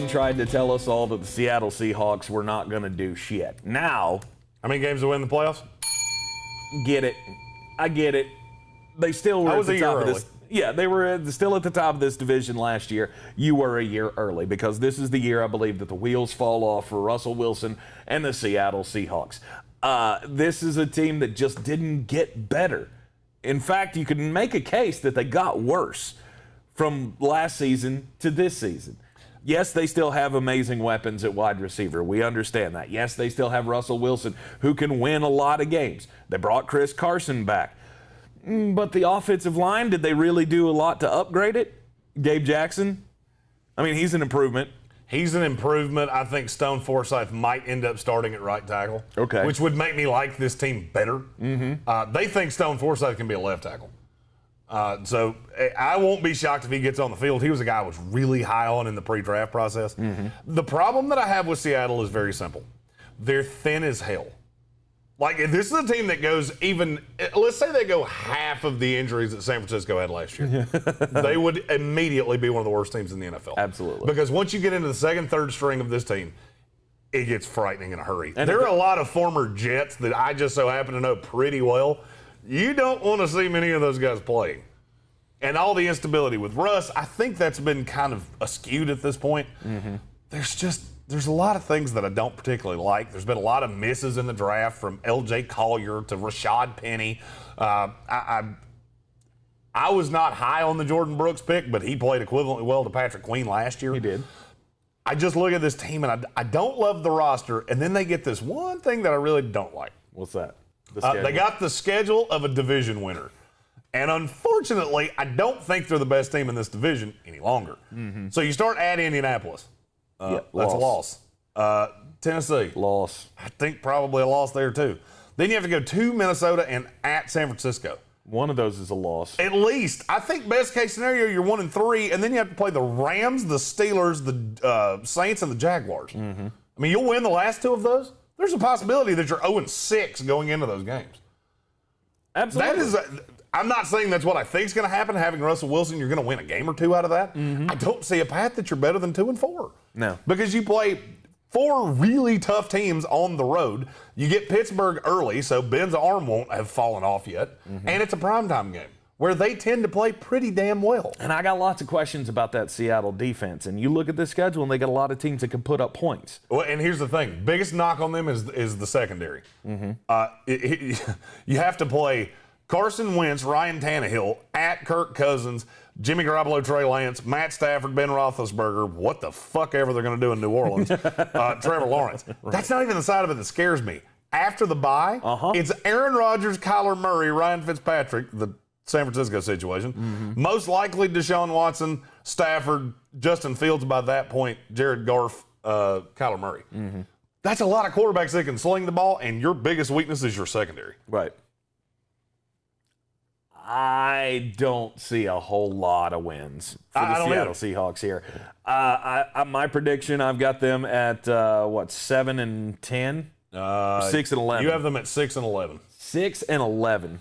offseason tried to tell us all that the Seattle Seahawks were not going to do shit. Now, how many games to win the playoffs? Get it. I get it. They still were at the top of this. Yeah, they were still at the top of this division last year. You were a year early because this is the year, I believe, that the wheels fall off for Russell Wilson and the Seattle Seahawks. This is a team that just didn't get better. In fact, you can make a case that they got worse from last season to this season. Yes, they still have amazing weapons at wide receiver. We understand that. Yes, they still have Russell Wilson, who can win a lot of games. They brought Chris Carson back. But the offensive line, did they really do a lot to upgrade it? Gabe Jackson? I mean, he's an improvement. He's an improvement. I think Stone Forsythe might end up starting at right tackle. Okay. Which would make me like this team better. Mm-hmm. They think Stone Forsythe can be a left tackle. So I won't be shocked if he gets on the field. He was a guy I was really high on in the pre-draft process. Mm-hmm. The problem that I have with Seattle is very simple. They're thin as hell. Like, if this is a team that goes even, let's say they go half of the injuries that San Francisco had last year, they would immediately be one of the worst teams in the NFL. Absolutely. Because once you get into the second, third string of this team, it gets frightening in a hurry. And there are a lot of former Jets that I just so happen to know pretty well. You don't want to see many of those guys playing. And all the instability with Russ, I think that's been kind of askewed at this point. Mm-hmm. There's a lot of things that I don't particularly like. There's been a lot of misses in the draft, from L.J. Collier to Rashad Penny. I was not high on the Jordan Brooks pick, but he played equivalently well to Patrick Queen last year. He did. I just look at this team, and I don't love the roster, and then they get this one thing that I really don't like. What's that? They got the schedule of a division winner. And unfortunately, I don't think they're the best team in this division any longer. Mm-hmm. So you start at Indianapolis. That's a loss. Tennessee. Loss. I think probably a loss there too. Then you have to go to Minnesota and at San Francisco. One of those is a loss. At least. I think best case scenario, you're 1-3, and then you have to play the Rams, the Steelers, the Saints, and the Jaguars. Mm-hmm. I mean, you'll win the last two of those. There's a possibility that you're 0-6 going into those games. Absolutely. I'm not saying that's what I think is going to happen. Having Russell Wilson, you're going to win a game or two out of that. Mm-hmm. I don't see a path that you're better than 2-4. No. Because you play 4 really tough teams on the road. You get Pittsburgh early, so Ben's arm won't have fallen off yet. Mm-hmm. And it's a primetime game where they tend to play pretty damn well. And I got lots of questions about that Seattle defense. And you look at the schedule, and they got a lot of teams that can put up points. Well, and here's the thing. Biggest knock on them is the secondary. Mm-hmm. You have to play Carson Wentz, Ryan Tannehill, at Kirk Cousins, Jimmy Garoppolo, Trey Lance, Matt Stafford, Ben Roethlisberger, what the fuck ever they're going to do in New Orleans, Trevor Lawrence. Right. That's not even the side of it that scares me. After the bye, it's Aaron Rodgers, Kyler Murray, Ryan Fitzpatrick, the San Francisco situation. Mm-hmm. Most likely Deshaun Watson, Stafford, Justin Fields by that point, Jared Goff, Kyler Murray. Mm-hmm. That's a lot of quarterbacks that can sling the ball, and your biggest weakness is your secondary. Right. I don't see a whole lot of wins for the Seattle Seahawks here. My prediction, I've got them at 7-10, 6-11. You have them at 6-11. 6-11.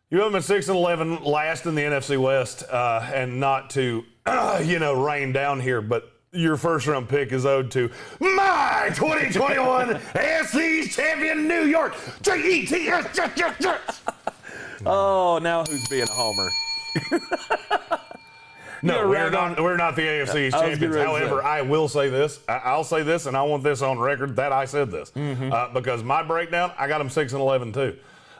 You have them at 6-11, last in the NFC West, and not to rain down here, but your first-round pick is owed to my 2021 AFC champion New York Jets. Oh, now who's being a homer? No, we're not the AFC champions. However, I will say this. I'll say this, and I want this on record that I said this. Mm-hmm. Because my breakdown, I got them 6-11 too.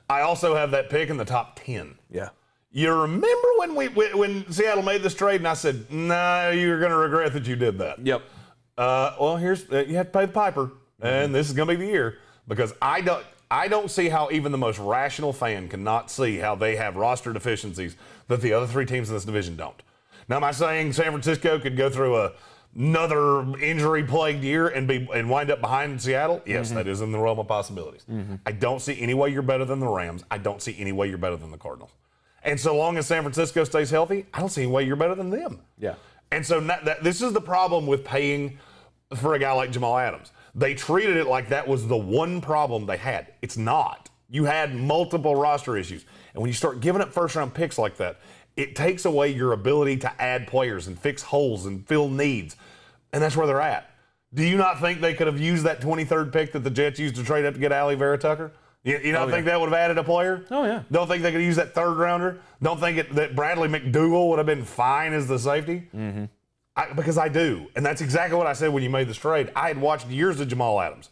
I also have that pick in the top 10. Yeah. You remember when Seattle made this trade, and I said, "Nah, you're going to regret that you did that." Yep. Well, you have to pay the piper, and this is going to be the year, because I don't see how even the most rational fan cannot see how they have roster deficiencies that the other 3 teams in this division don't. Now, am I saying San Francisco could go through another injury-plagued year and wind up behind Seattle? Yes, that is in the realm of possibilities. I don't see any way you're better than the Rams. I don't see any way you're better than the Cardinals. And so long as San Francisco stays healthy, I don't see any way you're better than them. Yeah. And so this is the problem with paying for a guy like Jamal Adams. They treated it like that was the one problem they had. It's not. You had multiple roster issues. And when you start giving up first-round picks like that, it takes away your ability to add players and fix holes and fill needs. And that's where they're at. Do you not think they could have used that 23rd pick that the Jets used to trade up to get Ali Vera-Tucker? You don't think that would have added a player? Oh, yeah. Don't think they could use that 3rd rounder? Don't think that Bradley McDougall would have been fine as the safety? Because I do. And that's exactly what I said when you made this trade. I had watched years of Jamal Adams.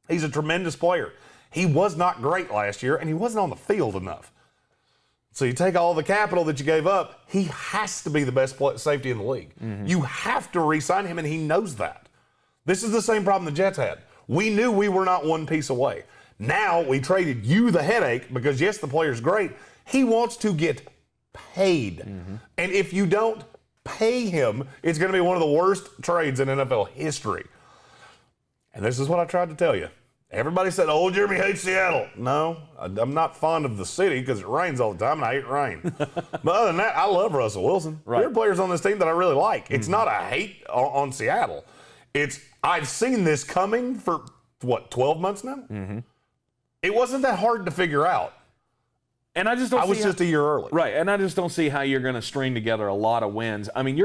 He's a tremendous player. He was not great last year, and he wasn't on the field enough. So you take all the capital that you gave up, he has to be the best safety in the league. You have to re-sign him, and he knows that. This is the same problem the Jets had. We knew we were not one piece away. Now we traded you the headache because, yes, the player's great. He wants to get paid. And if you don't pay him, it's going to be one of the worst trades in NFL history. And this is what I tried to tell you. Everybody said, oh, Jeremy hates Seattle. No, I'm not fond of the city because it rains all the time, and I hate rain. But other than that, I love Russell Wilson. There are players on this team that I really like. It's not a hate on Seattle. I've seen this coming for, 12 months now? It wasn't that hard to figure out. And I just don't. I was just a year early, right? And I just don't see how you're going to string together a lot of wins. I mean,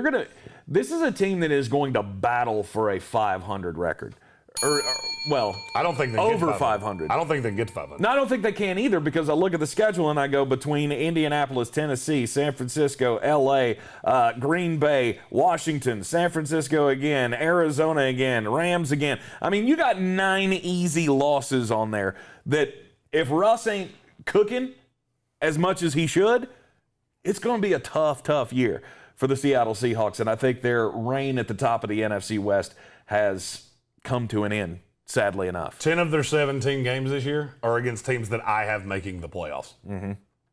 this is a team that is going to battle for a 500 record, I don't think they over get 500. I don't think they can get to 500. No, I don't think they can either because I look at the schedule and I go between Indianapolis, Tennessee, San Francisco, L.A., Green Bay, Washington, San Francisco again, Arizona again, Rams again. I mean, you got 9 easy losses on there that if Russ ain't cooking as much as he should, it's going to be a tough year for the Seattle Seahawks. And I think their reign at the top of the NFC West has come to an end, sadly enough. 10 of their 17 games this year are against teams that I have making the playoffs.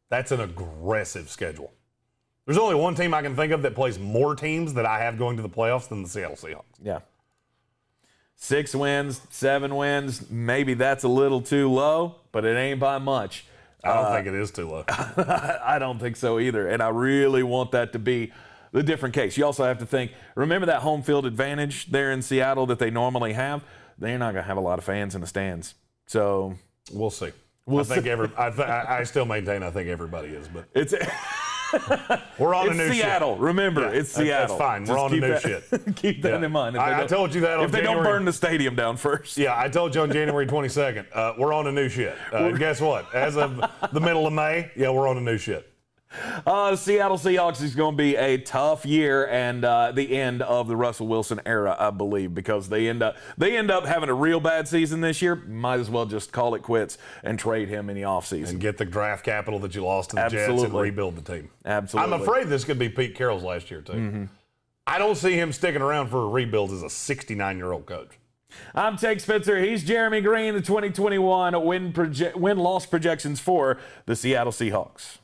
That's an aggressive schedule. There's only one team I can think of that plays more teams that I have going to the playoffs than the Seattle Seahawks. Yeah. 6 wins, 7 wins. Maybe that's a little too low, but it ain't by much. I don't think it is too low. I don't think so either. And I really want that to be the different case. You also have to think, remember that home field advantage there in Seattle that they normally have? They're not going to have a lot of fans in the stands. So we'll see. I still maintain I think everybody is, but we're on a new Seattle. Shit. Remember, it's Seattle. That's fine. We're on a new shit. Keep that in mind. I told you that on if they don't burn the stadium down first. Yeah, I told you on January 22nd. We're on a new shit. Guess what? As of the middle of May, we're on a new shit. Seattle Seahawks is going to be a tough year and the end of the Russell Wilson era, I believe, because they end up having a real bad season this year. Might as well just call it quits and trade him in the offseason. And get the draft capital that you lost to the Jets and rebuild the team. Absolutely. I'm afraid this could be Pete Carroll's last year, too. I don't see him sticking around for a rebuild as a 69-year-old coach. I'm Tate Spencer. He's Jeremy Greene, the 2021 win-loss projections for the Seattle Seahawks.